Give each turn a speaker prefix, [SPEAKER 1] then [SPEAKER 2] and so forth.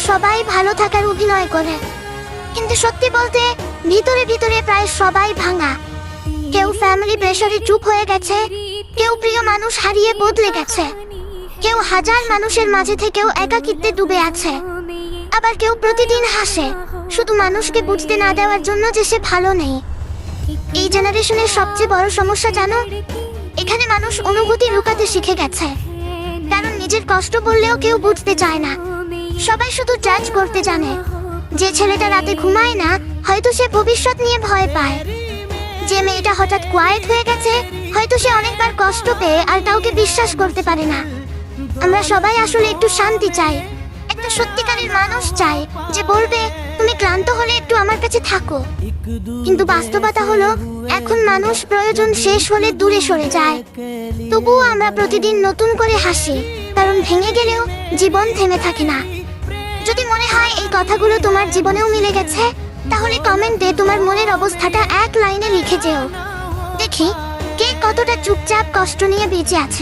[SPEAKER 1] সবাই ভালো থাকার অভিনয় করে, কিন্তু সত্যি বলতে ভিতরে ভিতরে প্রায় সবাই ভাঙা। কেউ ফ্যামিলি প্রেসারে চুপ হয়ে গেছে, কেউ প্রিয় মানুষ হারিয়ে বদলে গেছে, কেউ হাজার মানুষের মাঝে থেকেও একাকিত্বে ডুবে আছে। আবার কেউ প্রতিদিন হাসে শুধু মানুষকে বুঝতে না দেওয়ার জন্য যে সে ভালো নেই। এই জেনারেশনের সবচেয়ে বড় সমস্যা জানো, এখানে মানুষ অনুভূতি লুকাতে শিখে গেছে। কারণ নিজের কষ্ট বললেও কেউ বুঝতে চায় না, সবাই শুধু জাজ করতে জানে। যে ছেলেটা রাতে ঘুমায় না, হয়তো সে ভবিষ্যৎ নিয়ে ভয় পায়। যে মেয়েটা হঠাৎ কোয়াইট হয়ে গেছে, হয়তো সে অনেকবার কষ্ট পেয়ে আর কাউকে বিশ্বাস করতে পারে না। আমরা সবাই আসলে একটু শান্তি চাই, একটা সত্যিকারের মানুষ চাই যে বলবে তুমি ক্লান্ত হলে একটু আমার কাছে থাকো। কিন্তু বাস্তবতা হলো এখন মানুষ প্রয়োজন শেষ হলে দূরে সরে যায়। তবুও আমরা প্রতিদিন নতুন করে হাসি, কারণ ভেঙে গেলেও জীবন থেমে থাকে না। যদি মনে হয় এই কথাগুলো তোমার জীবনেও মিলে গেছে, তাহলে কমেন্টে তোমার মনের অবস্থাটা এক লাইনে লিখে যেও। দেখি কে কতটা চুপচাপ কষ্ট নিয়ে বেঁচে আছে।